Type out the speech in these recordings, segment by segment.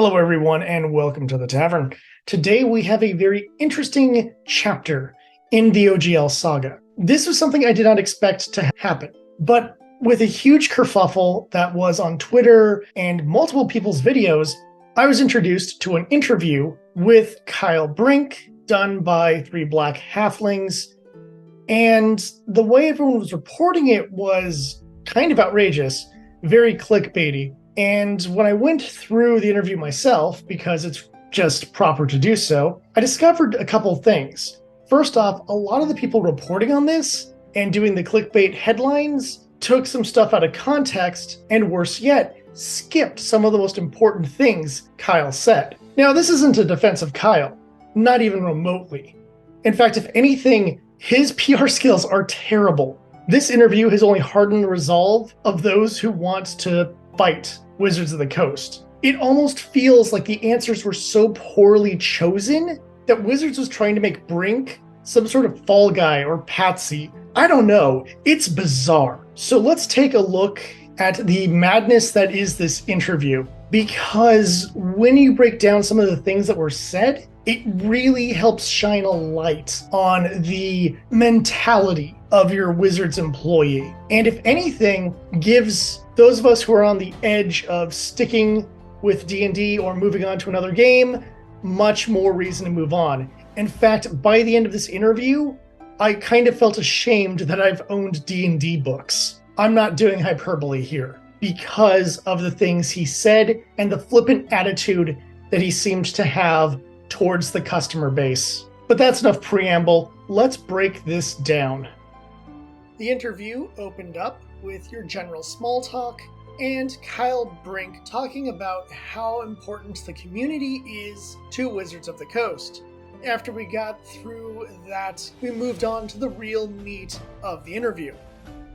Hello, everyone, and welcome to the tavern. Today we have a very interesting chapter in the OGL saga. This was something I did not expect to happen, but with a huge kerfuffle that was on Twitter and multiple people's videos, I was introduced to an interview with Kyle Brink, done by 3 Black Halflings, and the way everyone was reporting it was kind of outrageous, very clickbaity. And when I went through the interview myself, because it's just proper to do so, I discovered a couple things. First off, a lot of the people reporting on this and doing the clickbait headlines took some stuff out of context, and worse yet, skipped some of the most important things Kyle said. Now, this isn't a defense of Kyle, not even remotely. In fact, if anything, his PR skills are terrible. This interview has only hardened the resolve of those who want to fight Wizards of the Coast. It almost feels like the answers were so poorly chosen that Wizards was trying to make Brink some sort of fall guy or patsy. I don't know. It's bizarre. So let's take a look at the madness that is this interview, because when you break down some of the things that were said, it really helps shine a light on the mentality of your Wizards employee. And if anything, gives those of us who are on the edge of sticking with D&D or moving on to another game much more reason to move on. In fact, by the end of this interview, I kind of felt ashamed that I've owned D&D books. I'm not doing hyperbole here, because of the things he said and the flippant attitude that he seemed to have towards the customer base. But that's enough preamble. Let's break this down. The interview opened up with your general small talk and Kyle Brink talking about how important the community is to Wizards of the Coast. After we got through that, we moved on to the real meat of the interview.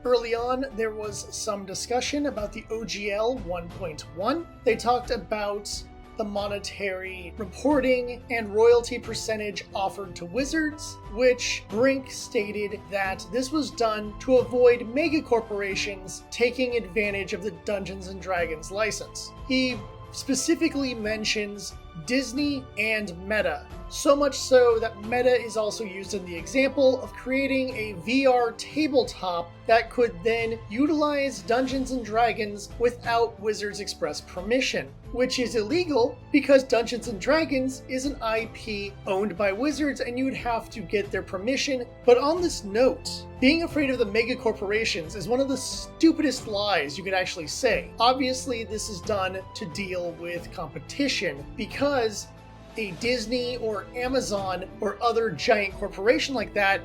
Early on, there was some discussion about the OGL 1.1. They talked about the monetary reporting and royalty percentage offered to Wizards, which Brink stated that this was done to avoid megacorporations taking advantage of the Dungeons & Dragons license. He specifically mentions Disney and Meta, so much so that Meta is also used in the example of creating a VR tabletop that could then utilize Dungeons & Dragons without Wizards Express permission, which is illegal because Dungeons & Dragons is an IP owned by Wizards and you would have to get their permission. But on this note, being afraid of the mega corporations is one of the stupidest lies you could actually say. Obviously, this is done to deal with competition, because a Disney or Amazon or other giant corporation like that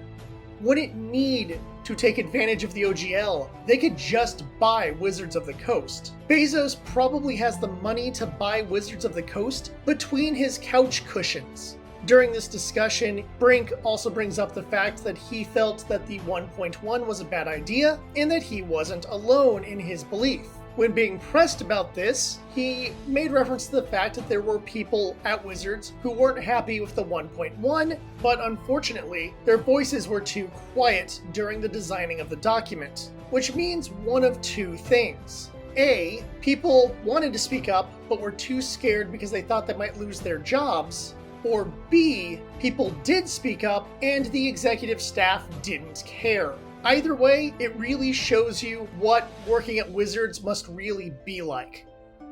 wouldn't need to take advantage of the OGL. They could just buy Wizards of the Coast. Bezos probably has the money to buy Wizards of the Coast between his couch cushions. During this discussion, Brink also brings up the fact that he felt that the 1.1 was a bad idea and that he wasn't alone in his belief. When being pressed about this, he made reference to the fact that there were people at Wizards who weren't happy with the 1.1, but unfortunately, their voices were too quiet during the designing of the document, which means one of two things. A, people wanted to speak up, but were too scared because they thought they might lose their jobs. Or B, people did speak up and the executive staff didn't care. Either way, it really shows you what working at Wizards must really be like.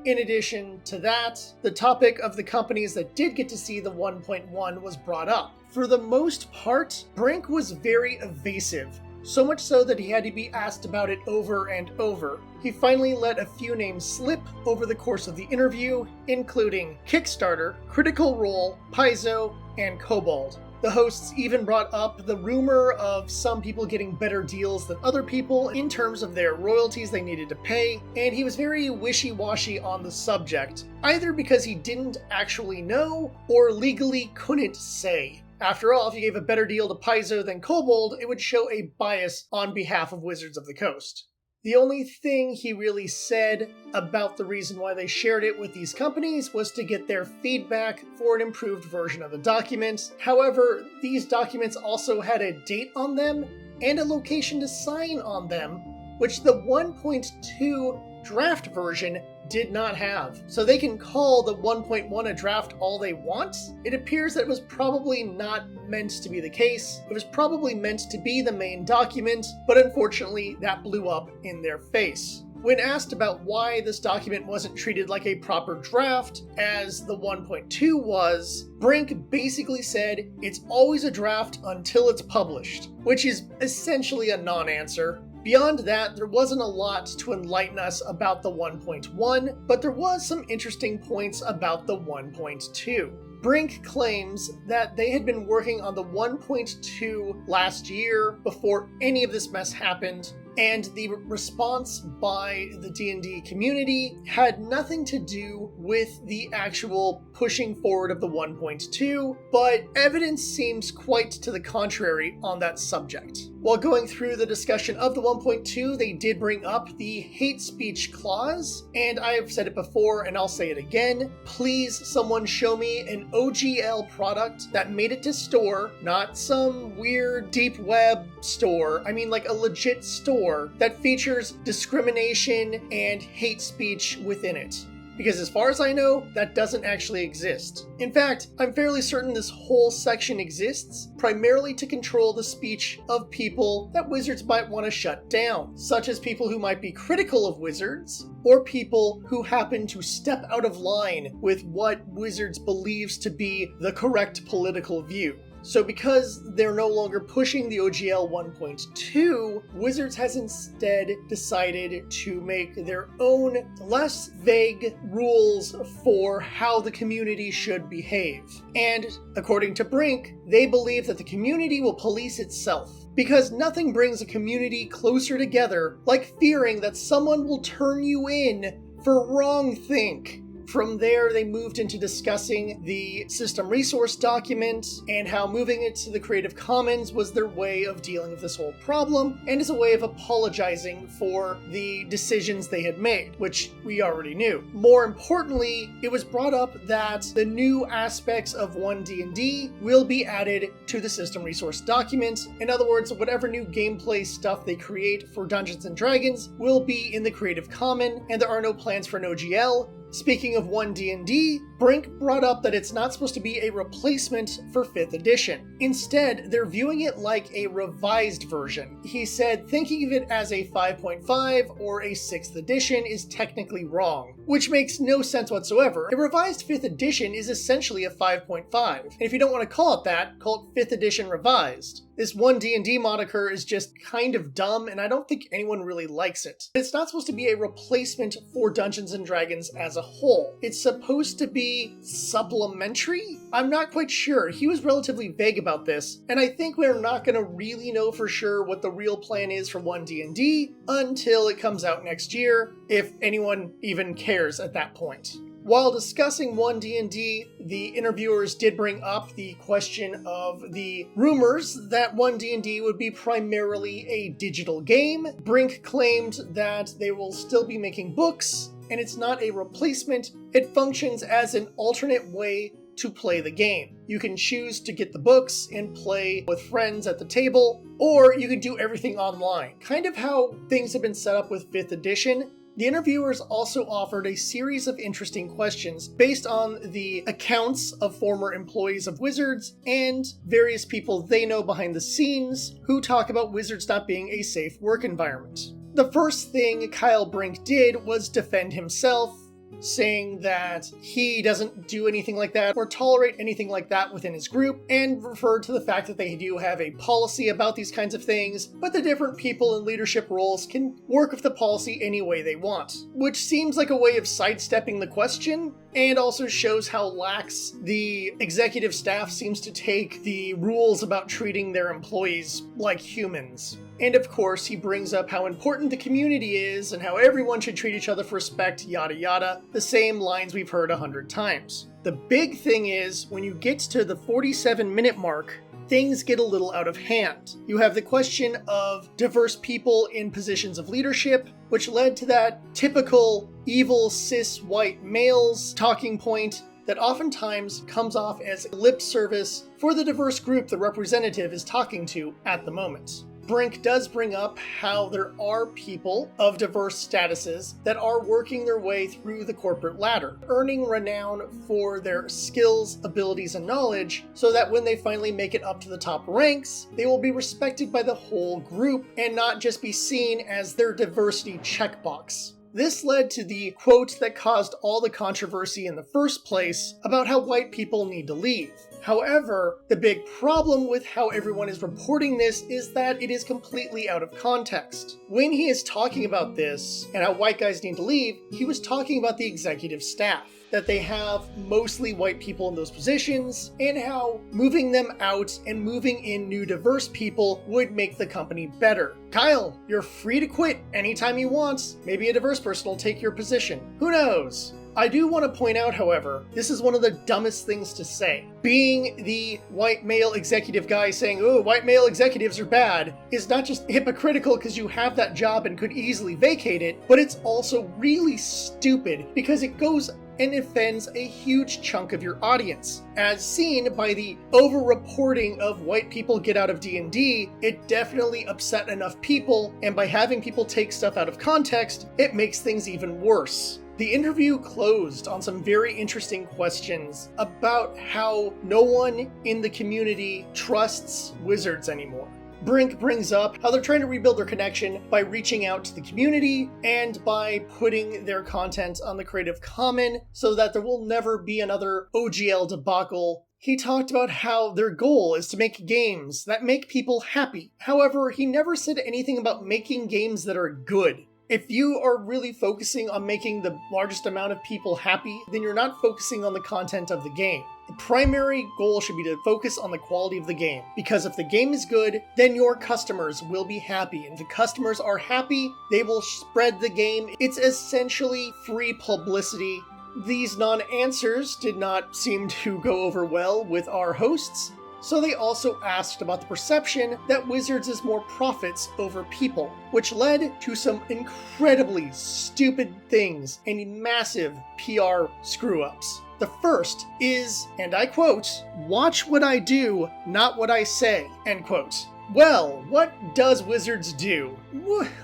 In addition to that, the topic of the companies that did get to see the 1.1 was brought up. For the most part, Brink was very evasive, so much so that he had to be asked about it over and over. He finally let a few names slip over the course of the interview, including Kickstarter, Critical Role, Paizo, and Kobold. The hosts even brought up the rumor of some people getting better deals than other people in terms of their royalties they needed to pay, and he was very wishy-washy on the subject, either because he didn't actually know or legally couldn't say. After all, if you gave a better deal to Paizo than Kobold, it would show a bias on behalf of Wizards of the Coast. The only thing he really said about the reason why they shared it with these companies was to get their feedback for an improved version of the document. However, these documents also had a date on them and a location to sign on them, which the 1.2 draft version did not have. So they can call the 1.1 a draft all they want. It appears that it was probably not meant to be the case. It was probably meant to be the main document, but unfortunately that blew up in their face. When asked about why this document wasn't treated like a proper draft, as the 1.2 was, Brink basically said it's always a draft until it's published, which is essentially a non-answer. Beyond that, there wasn't a lot to enlighten us about the 1.1, but there was some interesting points about the 1.2. Brink claims that they had been working on the 1.2 last year before any of this mess happened, and the response by the D&D community had nothing to do with the actual pushing forward of the 1.2, but evidence seems quite to the contrary on that subject. While going through the discussion of the 1.2, they did bring up the hate speech clause, and I've said it before and I'll say it again. Please, someone show me an OGL product that made it to store, not some weird deep web store. I mean like a legit store that features discrimination and hate speech within it. Because as far as I know, that doesn't actually exist. In fact, I'm fairly certain this whole section exists primarily to control the speech of people that Wizards might want to shut down, such as people who might be critical of Wizards, or people who happen to step out of line with what Wizards believes to be the correct political view. So because they're no longer pushing the OGL 1.2, Wizards has instead decided to make their own less vague rules for how the community should behave. And according to Brink, they believe that the community will police itself. Because nothing brings a community closer together like fearing that someone will turn you in for wrongthink. From there, they moved into discussing the system resource document and how moving it to the Creative Commons was their way of dealing with this whole problem and as a way of apologizing for the decisions they had made, which we already knew. More importantly, it was brought up that the new aspects of 1D&D will be added to the system resource document. In other words, whatever new gameplay stuff they create for Dungeons & Dragons will be in the Creative Commons, and there are no plans for an OGL. Speaking of 1D&D, Brink brought up that it's not supposed to be a replacement for 5th edition. Instead, they're viewing it like a revised version. He said thinking of it as a 5.5 or a 6th edition is technically wrong, which makes no sense whatsoever. A revised 5th edition is essentially a 5.5. And if you don't want to call it that, call it 5th edition revised. This 1D&D moniker is just kind of dumb, and I don't think anyone really likes it. It's not supposed to be a replacement for Dungeons & Dragons as a whole. It's supposed to be supplementary? I'm not quite sure. He was relatively vague about this, and I think we're not going to really know for sure what the real plan is for 1D&D until it comes out next year, if anyone even cares at that point. While discussing 1D&D, the interviewers did bring up the question of the rumors that 1D&D would be primarily a digital game. Brink claimed that they will still be making books, and it's not a replacement. It functions as an alternate way to play the game. You can choose to get the books and play with friends at the table, or you can do everything online. Kind of how things have been set up with 5th edition. The interviewers also offered a series of interesting questions based on the accounts of former employees of Wizards and various people they know behind the scenes who talk about Wizards not being a safe work environment. The first thing Kyle Brink did was defend himself, saying that he doesn't do anything like that or tolerate anything like that within his group, and referred to the fact that they do have a policy about these kinds of things, but the different people in leadership roles can work with the policy any way they want, which seems like a way of sidestepping the question, and also shows how lax the executive staff seems to take the rules about treating their employees like humans. And of course, he brings up how important the community is and how everyone should treat each other with respect, yada yada, the same lines we've heard 100 times. The big thing is, when you get to the 47-minute mark, things get a little out of hand. You have the question of diverse people in positions of leadership, which led to that typical evil cis white males talking point that oftentimes comes off as lip service for the diverse group the representative is talking to at the moment. Brink does bring up how there are people of diverse statuses that are working their way through the corporate ladder, earning renown for their skills, abilities, and knowledge, so that when they finally make it up to the top ranks, they will be respected by the whole group and not just be seen as their diversity checkbox. This led to the quote that caused all the controversy in the first place about how white people need to leave. However, the big problem with how everyone is reporting this is that it is completely out of context. When he is talking about this and how white guys need to leave, he was talking about the executive staff, that they have mostly white people in those positions, and how moving them out and moving in new diverse people would make the company better. Kyle, you're free to quit anytime you want. Maybe a diverse person will take your position. Who knows? I do want to point out, however, this is one of the dumbest things to say. Being the white male executive guy saying, oh, white male executives are bad, is not just hypocritical because you have that job and could easily vacate it, but it's also really stupid because it goes and offends a huge chunk of your audience. As seen by the over-reporting of white people get out of D&D, it definitely upset enough people, and by having people take stuff out of context, it makes things even worse. The interview closed on some very interesting questions about how no one in the community trusts wizards anymore. Brink brings up how they're trying to rebuild their connection by reaching out to the community and by putting their content on the Creative Commons so that there will never be another OGL debacle. He talked about how their goal is to make games that make people happy. However, he never said anything about making games that are good. If you are really focusing on making the largest amount of people happy, then you're not focusing on the content of the game. The primary goal should be to focus on the quality of the game, because if the game is good, then your customers will be happy, and if the customers are happy, they will spread the game. It's essentially free publicity. These non-answers did not seem to go over well with our hosts, so they also asked about the perception that Wizards is more profits over people, which led to some incredibly stupid things and massive PR screw-ups. The first is, and I quote, "Watch what I do, not what I say," end quote. Well, what does Wizards do?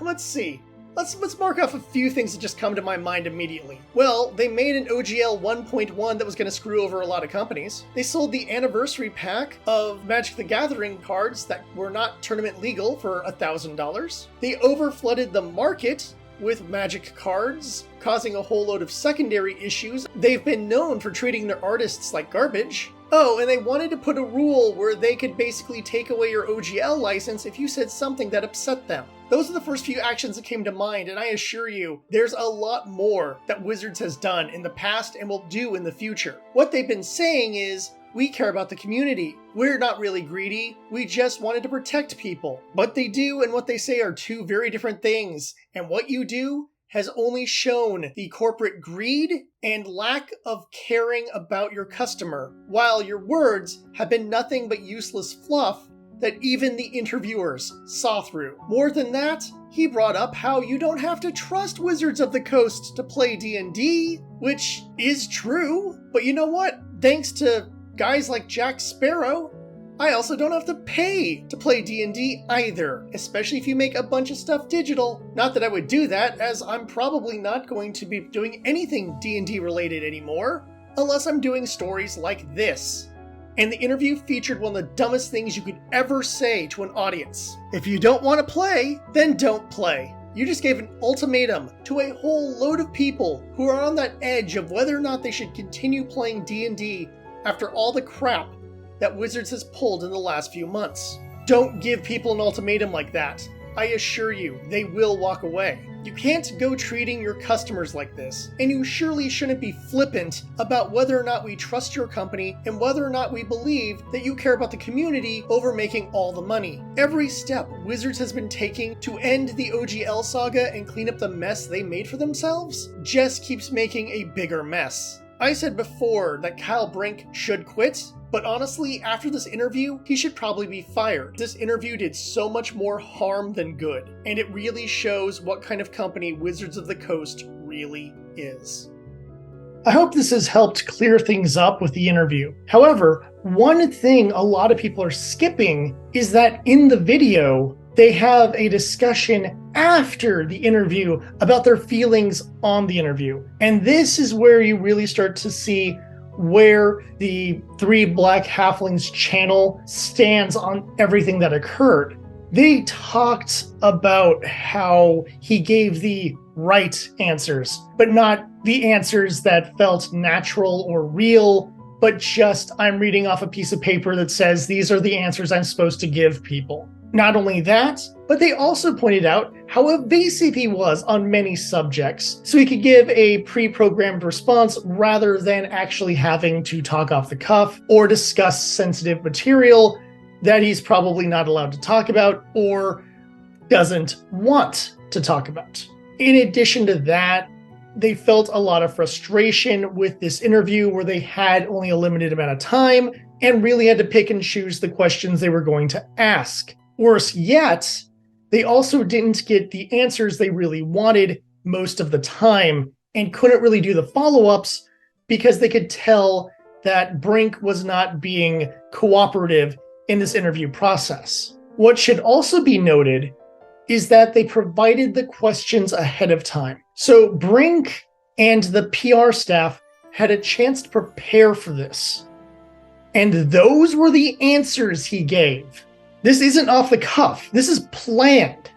Let's see. Let's mark off a few things that just come to my mind immediately. Well, they made an OGL 1.1 that was going to screw over a lot of companies. They sold the anniversary pack of Magic the Gathering cards that were not tournament legal for $1,000. They overflooded the market with Magic cards, causing a whole load of secondary issues. They've been known for treating their artists like garbage. Oh, and they wanted to put a rule where they could basically take away your OGL license if you said something that upset them. Those are the first few actions that came to mind, and I assure you, there's a lot more that Wizards has done in the past and will do in the future. What they've been saying is, we care about the community. We're not really greedy. We just wanted to protect people. What they do and what they say are two very different things, and what you do has only shown the corporate greed and lack of caring about your customer, while your words have been nothing but useless fluff that even the interviewers saw through. More than that, he brought up how you don't have to trust Wizards of the Coast to play D&D, which is true, but you know what? Thanks to guys like Jack Sparrow, I also don't have to pay to play D&D either, especially if you make a bunch of stuff digital. Not that I would do that, as I'm probably not going to be doing anything D&D related anymore, unless I'm doing stories like this. And the interview featured one of the dumbest things you could ever say to an audience. If you don't want to play, then don't play. You just gave an ultimatum to a whole load of people who are on that edge of whether or not they should continue playing D&D after all the crap that Wizards has pulled in the last few months. Don't give people an ultimatum like that. I assure you, they will walk away. You can't go treating your customers like this, and you surely shouldn't be flippant about whether or not we trust your company and whether or not we believe that you care about the community over making all the money. Every step Wizards has been taking to end the OGL saga and clean up the mess they made for themselves just keeps making a bigger mess. I said before that Kyle Brink should quit, but honestly, after this interview, he should probably be fired. This interview did so much more harm than good, and it really shows what kind of company Wizards of the Coast really is. I hope this has helped clear things up with the interview. However, one thing a lot of people are skipping is that in the video, They have a discussion after the interview about their feelings on the interview. And this is where you really start to see where the Three Black Halflings channel stands on everything that occurred. They talked about how he gave the right answers, but not the answers that felt natural or real, but just I'm reading off a piece of paper that says these are the answers I'm supposed to give people. Not only that, but they also pointed out how evasive he was on many subjects, so he could give a pre-programmed response rather than actually having to talk off the cuff or discuss sensitive material that he's probably not allowed to talk about or doesn't want to talk about. In addition to that, they felt a lot of frustration with this interview where they had only a limited amount of time and really had to pick and choose the questions they were going to ask. Worse yet, they also didn't get the answers they really wanted most of the time and couldn't really do the follow-ups because they could tell that Brink was not being cooperative in this interview process. What should also be noted is that they provided the questions ahead of time. So Brink and the PR staff had a chance to prepare for this. And those were the answers he gave. This isn't off the cuff. This is planned.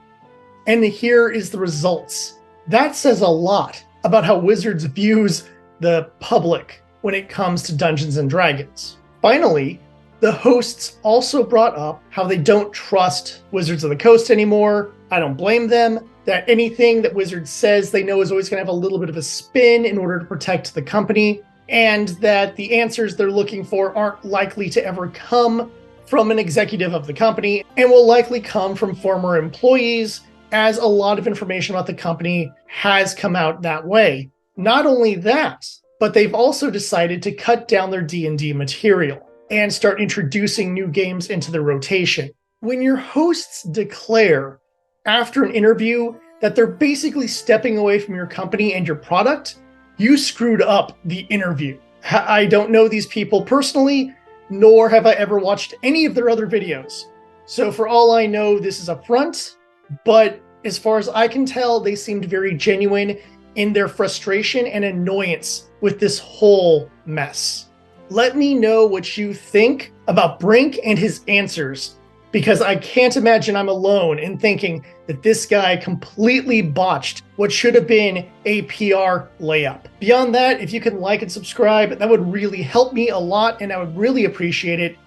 And here is the results. That says a lot about how Wizards views the public when it comes to Dungeons and Dragons. Finally, the hosts also brought up how they don't trust Wizards of the Coast anymore. I don't blame them. That anything that Wizards says they know is always going to have a little bit of a spin in order to protect the company, and that the answers they're looking for aren't likely to ever come from an executive of the company and will likely come from former employees, as a lot of information about the company has come out that way. Not only that, but they've also decided to cut down their D&D material and start introducing new games into the rotation. When your hosts declare after an interview that they're basically stepping away from your company and your product, you screwed up the interview. I don't know these people personally, nor have I ever watched any of their other videos. So for all I know, this is a front, but as far as I can tell, they seemed very genuine in their frustration and annoyance with this whole mess. Let me know what you think about Brink and his answers, because I can't imagine I'm alone in thinking that this guy completely botched what should have been a PR layup. Beyond that, if you can like and subscribe, that would really help me a lot and I would really appreciate it.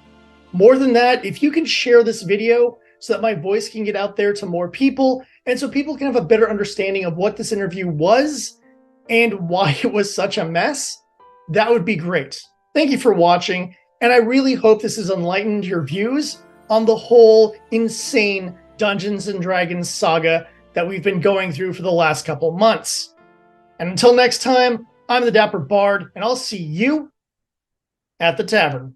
More than that, if you can share this video so that my voice can get out there to more people and so people can have a better understanding of what this interview was and why it was such a mess, that would be great. Thank you for watching, and I really hope this has enlightened your views on the whole insane Dungeons and Dragons saga that we've been going through for the last couple months. And until next time, I'm the Dapper Bard, and I'll see you at the tavern.